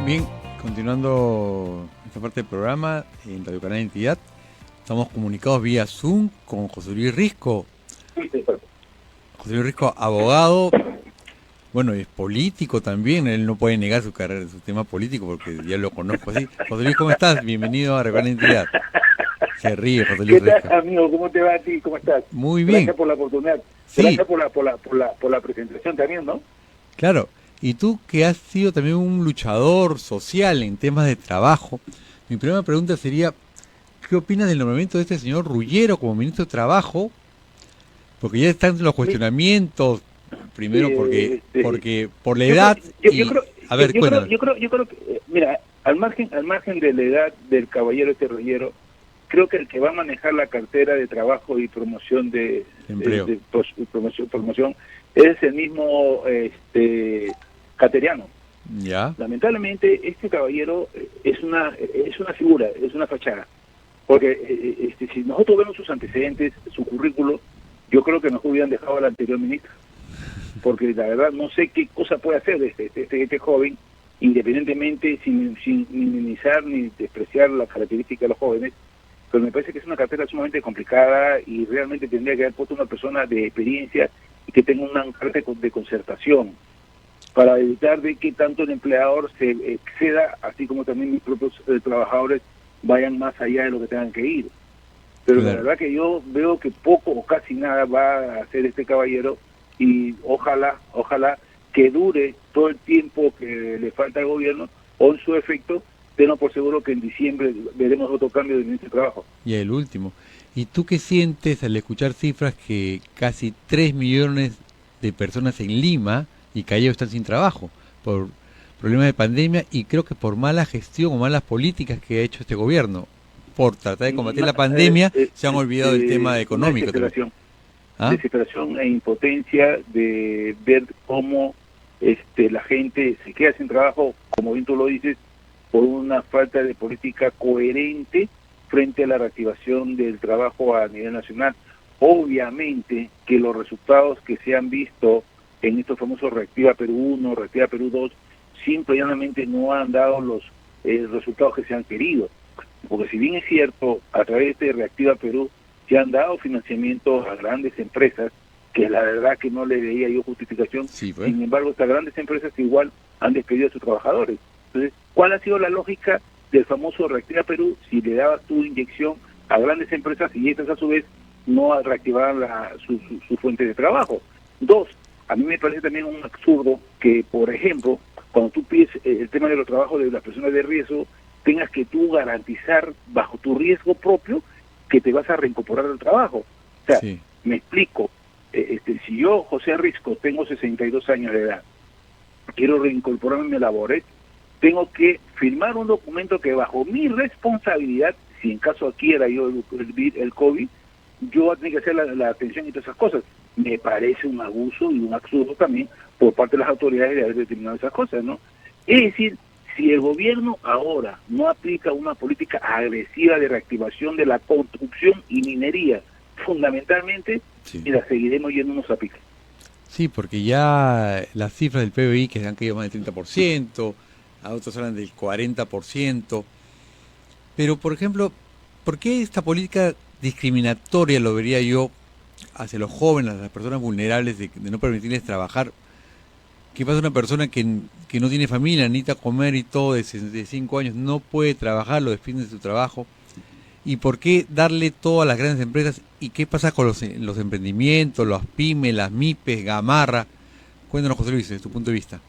Bien, continuando esta parte del programa en Radio Canal Identidad, estamos comunicados vía Zoom con José Luis Risco. José Luis Risco, abogado, bueno, es político también, él no puede negar su carrera, su tema político, porque ya lo conozco así. José Luis, ¿cómo estás? Bienvenido a Radio Canal Identidad. Se ríe José Luis Risco. ¿Qué tal, amigo? ¿Cómo te va a ti? ¿Cómo estás? Muy bien. Gracias por la oportunidad. Sí. Gracias por la presentación también, ¿no? Claro. Y tú que has sido también un luchador social en temas de trabajo, mi primera pregunta sería, ¿qué opinas del nombramiento de este señor Ruggiero como ministro de Trabajo? Porque ya están los cuestionamientos, primero porque por la edad yo creo que, mira, al margen de la edad del caballero Ruggiero, creo que el que va a manejar la cartera de trabajo y promoción de promoción es el mismo Cateriano. Ya. Lamentablemente este caballero es una figura, es una fachada, porque si nosotros vemos sus antecedentes, su currículo, yo creo que nos hubieran dejado al anterior ministro, porque la verdad no sé qué cosa puede hacer este joven, independientemente sin minimizar ni despreciar las características de los jóvenes, pero me parece que es una cartera sumamente complicada y realmente tendría que haber puesto una persona de experiencia y que tenga una parte de concertación para evitar de que tanto el empleador se exceda, así como también mis propios trabajadores vayan más allá de lo que tengan que ir. Pero claro, la verdad que yo veo que poco o casi nada va a hacer este caballero y ojalá que dure todo el tiempo que le falta al gobierno o en su efecto, tengo por seguro que en diciembre veremos otro cambio de ministro de Trabajo. Y el último. ¿Y tú qué sientes al escuchar cifras que casi 3 millones de personas en Lima y Callao están sin trabajo por problemas de pandemia y creo que por mala gestión o malas políticas que ha hecho este gobierno? Por tratar de combatir la pandemia, se han olvidado del tema económico. Desesperación e impotencia de ver cómo la gente se queda sin trabajo, como bien tú lo dices, por una falta de política coherente frente a la reactivación del trabajo a nivel nacional. Obviamente que los resultados que se han visto en estos famosos Reactiva Perú 1, Reactiva Perú 2, simple y llanamente no han dado los resultados que se han querido. Porque si bien es cierto, a través de Reactiva Perú se han dado financiamientos a grandes empresas, que la verdad que no le veía yo justificación, sí, pues. Sin embargo, estas grandes empresas igual han despedido a sus trabajadores. Entonces, ¿cuál ha sido la lógica del famoso Reactiva Perú si le dabas tu inyección a grandes empresas y estas a su vez no reactivaban su fuente de trabajo? Dos, a mí me parece también un absurdo que, por ejemplo, cuando tú pides el tema de los trabajos de las personas de riesgo, tengas que tú garantizar bajo tu riesgo propio que te vas a reincorporar al trabajo. O sea, sí. Me explico, si yo, José Risco, tengo 62 años de edad, quiero reincorporarme a Laboret, tengo que firmar un documento que bajo mi responsabilidad, si en caso adquiera yo el COVID, yo voy a tener que hacer la atención y todas esas cosas. Me parece un abuso y un absurdo también por parte de las autoridades de haber determinado esas cosas, ¿no? Es decir, si el gobierno ahora no aplica una política agresiva de reactivación de la construcción y minería, fundamentalmente, sí, mira, seguiremos yéndonos a pique. Sí, porque ya las cifras del PBI que han caído más del 30%, a otros hablan del 40%, pero por ejemplo, ¿por qué esta política discriminatoria, lo vería yo, hacia los jóvenes, a las personas vulnerables, de no permitirles trabajar? ¿Qué pasa a una persona que no tiene familia, necesita comer y todo, de 65 años, no puede trabajar, lo despiden de su trabajo? ¿Y por qué darle todo a las grandes empresas? ¿Y qué pasa con los emprendimientos, las pymes, las MIPES, Gamarra? Cuéntanos, José Luis, desde tu punto de vista.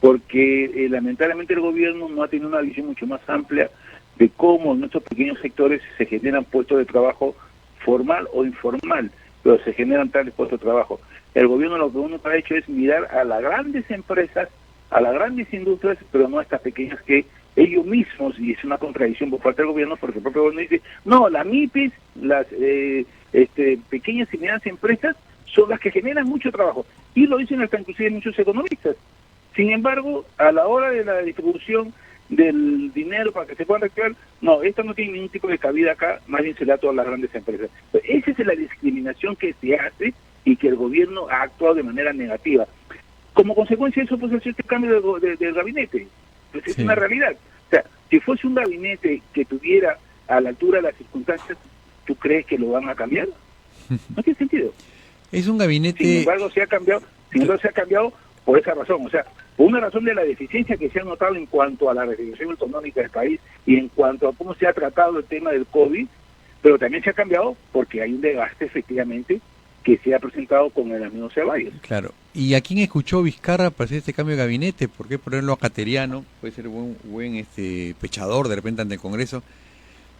Porque lamentablemente el gobierno no ha tenido una visión mucho más amplia de cómo en estos pequeños sectores se generan puestos de trabajo formal o informal, pero se generan tales puestos de trabajo. El gobierno lo que uno ha hecho es mirar a las grandes empresas, a las grandes industrias, pero no a estas pequeñas que ellos mismos, y es una contradicción por parte del gobierno, porque el propio gobierno dice, no, las MIPIs, las pequeñas y medianas empresas son las que generan mucho trabajo, y lo dicen hasta inclusive muchos economistas. Sin embargo, a la hora de la distribución del dinero para que se puedan reactivar, no, esto no tiene ningún tipo de cabida acá, más bien se da a todas las grandes empresas. Esa es la discriminación que se hace y que el gobierno ha actuado de manera negativa. Como consecuencia de eso, pues, hacer este cambio del gabinete. Pues es una realidad. O sea, si fuese un gabinete que tuviera a la altura de las circunstancias, ¿tú crees que lo van a cambiar? No tiene sentido. Es un gabinete... Sin embargo, se ha cambiado por esa razón. O sea, por una razón de la deficiencia que se ha notado en cuanto a la reactivación económica del país y en cuanto a cómo se ha tratado el tema del COVID, pero también se ha cambiado porque hay un desgaste, efectivamente, que se ha presentado con el amigo Ceballos. Claro. ¿Y a quién escuchó Vizcarra para hacer este cambio de gabinete? ¿Por qué ponerlo a Cateriano? Puede ser buen pechador de repente ante el Congreso.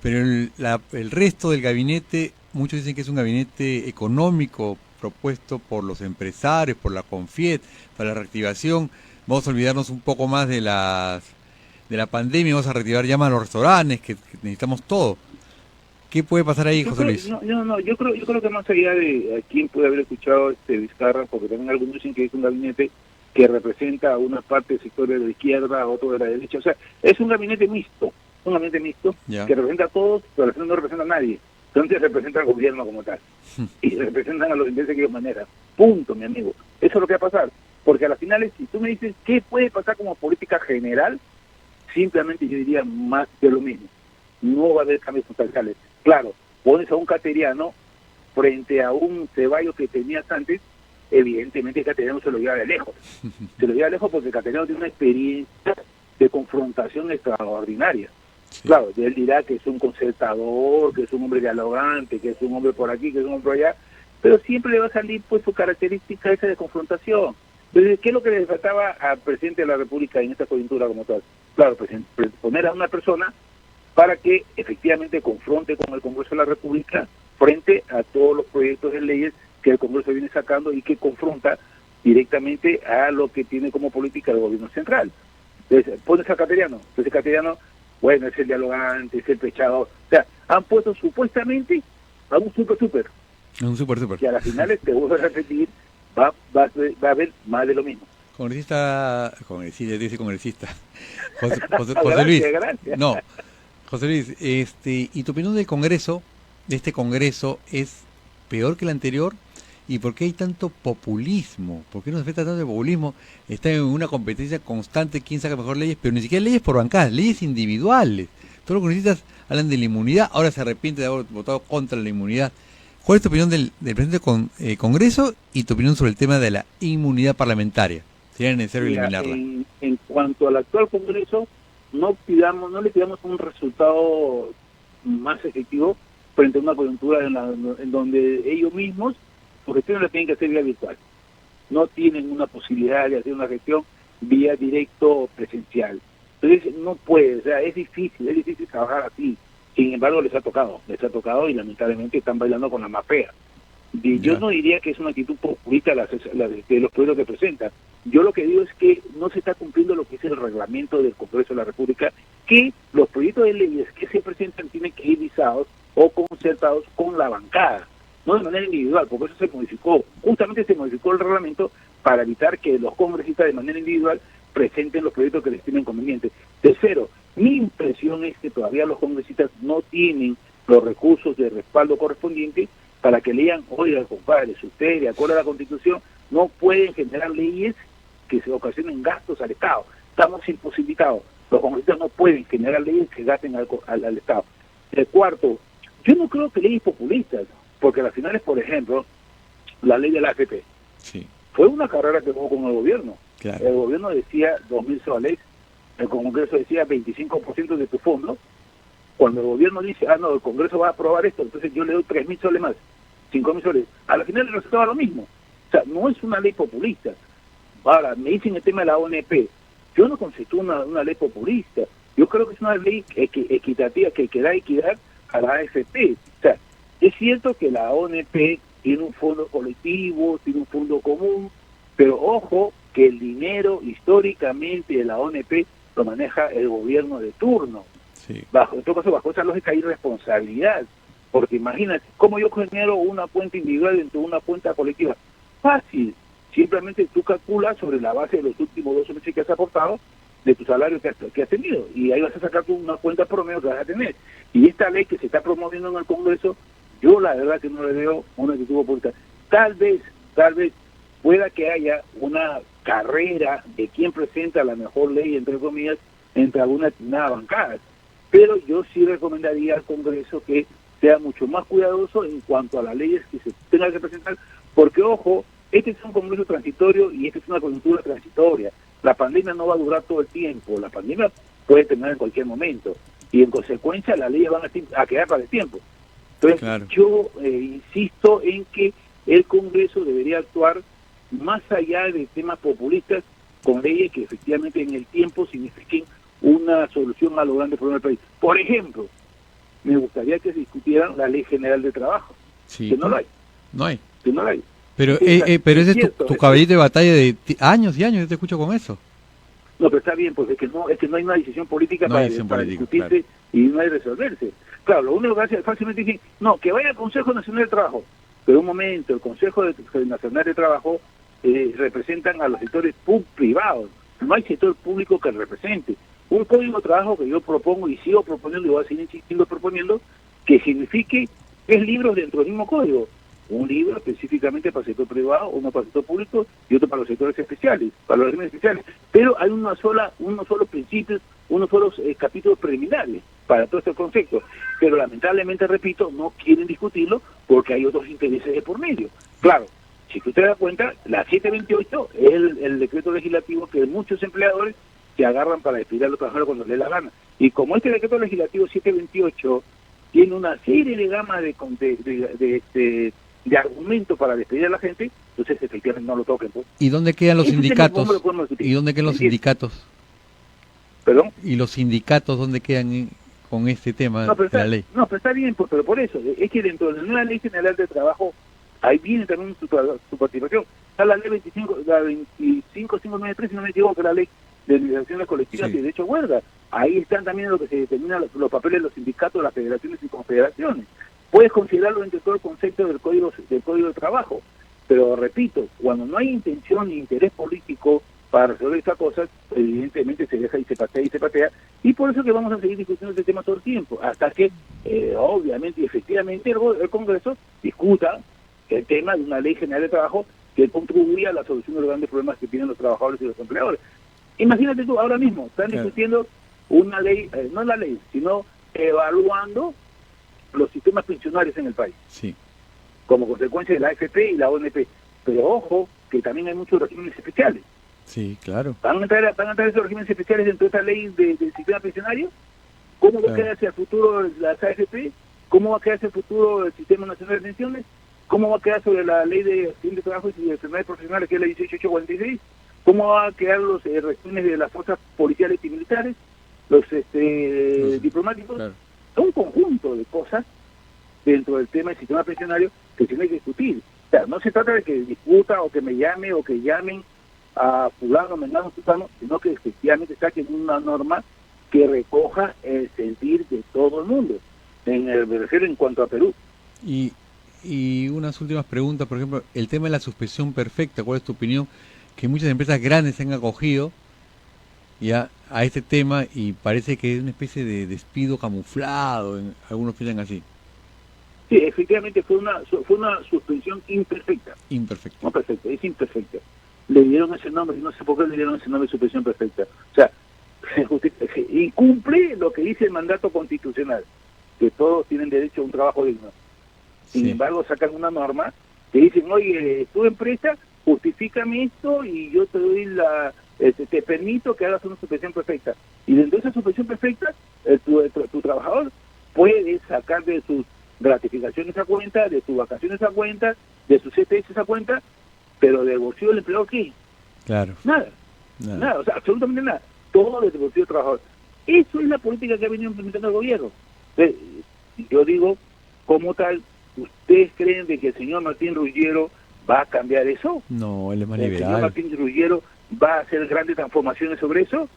Pero el resto del gabinete, muchos dicen que es un gabinete económico propuesto por los empresarios, por la Confiet, para la reactivación. Vamos a olvidarnos un poco más de la pandemia, vamos a reactivar ya más los restaurantes, que necesitamos todo. ¿Qué puede pasar ahí, José Luis? Yo creo que más allá de a quién puede haber escuchado Vizcarra, porque también algunos dicen que es un gabinete que representa a una parte del sector de la izquierda, a otro de la derecha. O sea, es un gabinete mixto, que representa a todos, pero no representa a nadie. Entonces representa al gobierno como tal. Y representan a los intereses que ellos manejan. Punto, mi amigo. Eso es lo que va a pasar. Porque a las finales, si tú me dices qué puede pasar como política general, simplemente yo diría más de lo mismo. No va a haber cambios sustanciales. Claro, pones a un Cateriano frente a un Ceballos que tenías antes, evidentemente Cateriano se lo lleva de lejos. Se lo lleva de lejos porque Cateriano tiene una experiencia de confrontación extraordinaria. Sí. Claro, él dirá que es un concertador, que es un hombre dialogante, que es un hombre por aquí, que es un hombre por allá, pero siempre le va a salir pues su característica esa de confrontación. Entonces, ¿qué es lo que le faltaba al presidente de la República en esta coyuntura como tal? Claro, pues poner a una persona para que efectivamente confronte con el Congreso de la República frente a todos los proyectos de leyes que el Congreso viene sacando y que confronta directamente a lo que tiene como política el gobierno central. Entonces, pones a Cateriano. Entonces, Cateriano, bueno, es el dialogante, es el pechador. O sea, han puesto supuestamente a un super. Un super. Que a las finales, te vuelvo a repetir, va a haber más de lo mismo. Congresista. José gracias, Luis. Gracias. No, José Luis, ¿y tu opinión del Congreso, de este Congreso, es peor que el anterior? ¿Y por qué hay tanto populismo? ¿Por qué nos afecta tanto el populismo? Está en una competencia constante, quién saca mejor leyes, pero ni siquiera leyes por bancadas, leyes individuales. Todos los congresistas hablan de la inmunidad, ahora se arrepiente de haber votado contra la inmunidad. ¿Cuál es tu opinión del presidente del Congreso y tu opinión sobre el tema de la inmunidad parlamentaria? ¿Sería necesario eliminarla? En cuanto al actual Congreso, no le pidamos un resultado más efectivo frente a una coyuntura en donde ellos mismos, por gestión la tienen que hacer vía virtual. No tienen una posibilidad de hacer una gestión vía directo o presencial. Entonces no puede, o sea, es difícil trabajar así. Sin embargo, les ha tocado y lamentablemente están bailando con la más fea. Yo no diría que es una actitud populista de los proyectos que presentan. Yo lo que digo es que no se está cumpliendo lo que es el reglamento del Congreso de la República, que los proyectos de leyes que se presentan tienen que ir visados o concertados con la bancada, no de manera individual, porque eso se modificó. Justamente se modificó el reglamento para evitar que los congresistas de manera individual presenten los proyectos que les estimen convenientes. Tercero, mi impresión es que todavía los congresistas no tienen los recursos de respaldo correspondientes para que lean, oiga, compadre, si ustedes, de acuerdo a la Constitución, no pueden generar leyes que se ocasionen gastos al Estado. Estamos imposibilitados. Los congresistas no pueden generar leyes que gasten al Estado. Cuarto, yo no creo que leyes populistas, porque al final es, por ejemplo, la ley de la AFP. Sí. Fue una carrera que hubo con el gobierno. Claro. El gobierno decía 2.000 soles, el Congreso decía 25% de tu fondo. Cuando el gobierno dice, no, el Congreso va a aprobar esto, entonces yo le doy 3.000 soles más, 5.000 soles. A la final el resultado es lo mismo. O sea, no es una ley populista. Ahora, me dicen el tema de la ONP. Yo no constituyo una ley populista. Yo creo que es una ley equitativa, que da equidad a la AFP. O sea, es cierto que la ONP tiene un fondo colectivo, tiene un fondo común, pero ojo que el dinero históricamente de la ONP lo maneja el gobierno de turno. Sí. En todo caso, bajo esa lógica hay responsabilidad. Porque imagínate, ¿cómo yo genero una cuenta individual dentro de una cuenta colectiva? Fácil. Simplemente tú calculas sobre la base de los últimos 12 meses que has aportado, de tu salario que has tenido. Y ahí vas a sacar tú una cuenta promedio que vas a tener. Y esta ley que se está promoviendo en el Congreso, yo la verdad que no le veo una actitud populista. Tal vez pueda que haya una carrera de quién presenta la mejor ley, entre comillas, entre alguna determinada bancada. Pero yo sí recomendaría al Congreso que sea mucho más cuidadoso en cuanto a las leyes que se tengan que presentar, porque ojo, este es un Congreso transitorio y esta es una coyuntura transitoria. La pandemia no va a durar todo el tiempo, la pandemia puede terminar en cualquier momento y en consecuencia las leyes van a quedar para el tiempo. Entonces claro, yo insisto en que el Congreso debería actuar más allá de temas populistas con leyes que efectivamente en el tiempo signifiquen una solución a los grandes problemas del país. Por ejemplo, me gustaría que se discutiera la Ley General de Trabajo, sí, que no la hay. No hay. Que no la hay. Pero, pero ese es tu caballito de batalla de años y años, yo te escucho con eso. No, pero está bien, porque es que no hay una decisión política para discutirse, claro, y no hay resolverse. Claro, lo único que hace fácilmente dicen, no, que vaya al Consejo Nacional de Trabajo. Pero un momento, el Consejo Nacional de Trabajo representan a los sectores privados, no hay sector público que represente. Un código de trabajo que yo propongo y sigo proponiendo y voy a seguir insistiendo proponiendo, que signifique 3 libros dentro del mismo código. Un libro específicamente para el sector privado, uno para el sector público y otro para los sectores especiales, para los regímenes especiales. Pero hay unos solos principios, unos solos capítulos preliminares para todos estos conceptos. Pero lamentablemente, repito, no quieren discutirlo porque hay otros intereses de por medio. Claro, si usted da cuenta, la 728 es el decreto legislativo que muchos empleadores se agarran para despedir a los trabajadores cuando les da la gana. Y como este decreto legislativo 728 tiene una serie de gamas de argumentos para despedir a la gente, entonces efectivamente no lo toquen. Pues. ¿Y dónde quedan los sindicatos? ¿Y dónde quedan los sindicatos? ¿Perdón? ¿Y los sindicatos dónde quedan con este tema de la ley? No, pero está bien, pero por eso, es que dentro de la nueva Ley General de Trabajo, ahí viene también su participación. Está la ley 25593, si no me equivoco, que es la ley de organizaciones colectivas y derecho a huelga. Ahí están también lo que se determinan los papeles de los sindicatos, las federaciones y confederaciones. Puedes considerarlo dentro de todo el concepto del código de trabajo, pero repito, cuando no hay intención ni interés político para resolver estas cosas, evidentemente se deja y se patea, y por eso que vamos a seguir discutiendo este tema todo el tiempo, hasta que obviamente y efectivamente el Congreso discuta el tema de una ley general de trabajo que contribuya a la solución de los grandes problemas que tienen los trabajadores y los empleadores. Imagínate tú, ahora mismo están discutiendo una ley, no la ley, sino evaluando los sistemas pensionarios en el país, como consecuencia de la AFP y la ONP. Pero ojo, que también hay muchos regímenes especiales. Sí, claro. ¿Van a entrar esos regímenes especiales dentro de esta ley del sistema pensionario? ¿Cómo va a quedarse el futuro las AFP? ¿Cómo va a quedarse el futuro del Sistema Nacional de Pensiones? ¿Cómo va a quedar sobre la ley de accidentes de trabajo y de enfermedades profesionales, que es la 18846? ¿Cómo va a quedar los regímenes de las fuerzas policiales y militares? Los diplomáticos. Claro. Un conjunto de cosas dentro del tema del sistema pensionario que se tiene que discutir. O sea, no se trata de que discuta o que me llame o que llamen a fulano, mengano, sultano, sino que efectivamente saquen una norma que recoja el sentir de todo el mundo. Me refiero en cuanto a Perú. Y unas últimas preguntas, por ejemplo, el tema de la suspensión perfecta, ¿cuál es tu opinión? Que muchas empresas grandes se han acogido ya a este tema y parece que es una especie de despido camuflado, algunos piensan así. Sí, efectivamente fue una suspensión imperfecta. Imperfecta. No perfecta, es imperfecta. Le dieron ese nombre, no sé por qué le dieron ese nombre de suspensión perfecta. O sea, incumple lo que dice el mandato constitucional, que todos tienen derecho a un trabajo digno. Sin embargo, sacan una norma que dicen, oye, tu empresa, justifícame esto y yo te doy te permito que hagas una suspensión perfecta. Y dentro de esa suspensión perfecta, tu trabajador puede sacar de sus gratificaciones a cuenta, de sus vacaciones a cuenta, de sus CTS a cuenta, pero del bolsillo del empleador, ¿qué? Claro. Nada, o sea, absolutamente nada. Todo del bolsillo del trabajador. Eso es la política que ha venido implementando el gobierno. Entonces, yo digo, como tal, ¿ustedes creen de que el señor Martín Ruggiero va a cambiar eso? No, él es más liberal. ¿El señor Martín Ruggiero va a hacer grandes transformaciones sobre eso?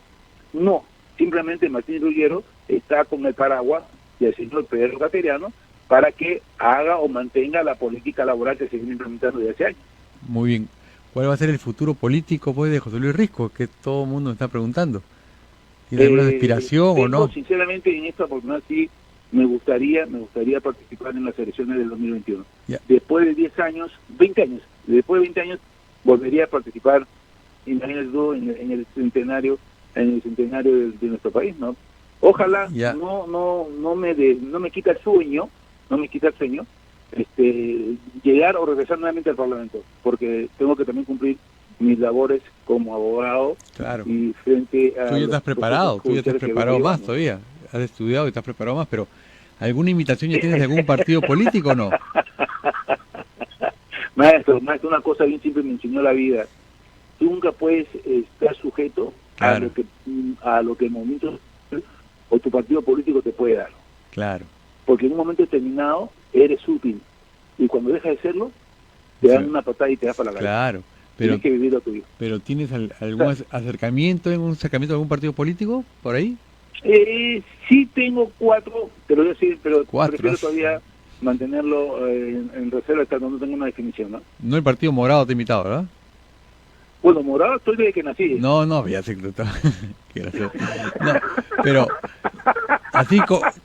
No, simplemente Martín Ruggiero está con el paraguas del señor Pedro Cateriano para que haga o mantenga la política laboral que se viene implementando desde hace años. Muy bien. ¿Cuál va a ser el futuro político pues de José Luis Risco? Que todo el mundo está preguntando. ¿Tiene alguna aspiración o no? Sinceramente, en esta oportunidad sí me gustaría participar en las elecciones del 2021. Ya. Después de 10 años, 20 años, después de 20 años, volvería a participar, imagínate tú, en el centenario en el centenario de nuestro país, ¿no? Ojalá Ya. no me quita el sueño, llegar o regresar nuevamente al Parlamento, porque tengo que también cumplir mis labores como abogado. Claro. Y frente a Tú ya estás preparado, tú ya estás preparado más todavía. Has estudiado y estás preparado más, pero ¿alguna invitación ya tienes de algún partido político o no? Maestro, una cosa bien simple me enseñó la vida. Tú nunca puedes estar sujeto Claro. a lo que el momento o tu partido político te puede dar. Claro. Porque en un momento determinado eres útil. Y cuando dejas de serlo, te dan una patada y te das para la calle. Claro. Pero, tienes que vivir lo tuyo. ¿Pero tienes algún acercamiento a algún partido político por ahí? Sí tengo 4, te lo voy a decir, pero 4, prefiero todavía mantenerlo en reserva hasta cuando no tenga una definición, ¿no? No el Partido Morado te ha invitado, ¿verdad? Bueno, morado estoy desde que nací. No, ya sé que qué gracioso. No, pero así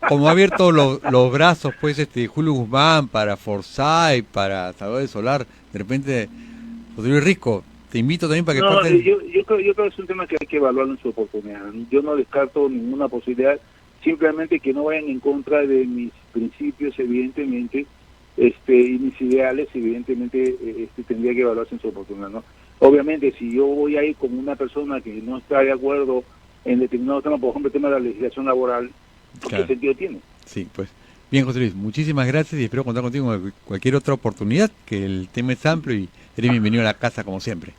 como ha abierto los brazos, pues, Julio Guzmán para Forsyth, para Salvador Solar, de repente, José Luis Risco, te invito también para que partes... yo creo que es un tema que hay que evaluarlo en su oportunidad. Yo no descarto ninguna posibilidad, simplemente que no vayan en contra de mis principios, evidentemente, y mis ideales, evidentemente, tendría que evaluarse en su oportunidad, ¿no? Obviamente, si yo voy a ir con una persona que no está de acuerdo en determinado tema, por ejemplo, el tema de la legislación laboral, Claro. ¿qué sentido tiene? Sí, pues. Bien, José Luis, muchísimas gracias y espero contar contigo en cualquier otra oportunidad, que el tema es amplio y eres bienvenido a la casa como siempre.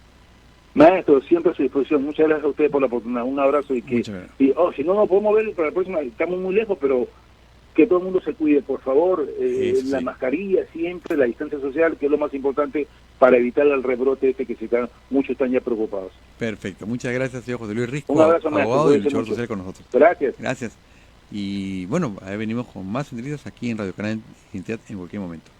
Maestro, siempre a su disposición. Muchas gracias a ustedes por la oportunidad. Un abrazo y que... si no nos podemos ver para la próxima, estamos muy lejos, pero que todo el mundo se cuide, por favor. La mascarilla siempre, la distancia social, que es lo más importante para evitar el rebrote que muchos están ya preocupados. Perfecto. Muchas gracias, señor José Luis Risco, un abrazo, abogado y luchador social con nosotros. Gracias. Gracias. Y bueno, ahí venimos con más entrevistas aquí en Radio Canal Identidad en cualquier momento.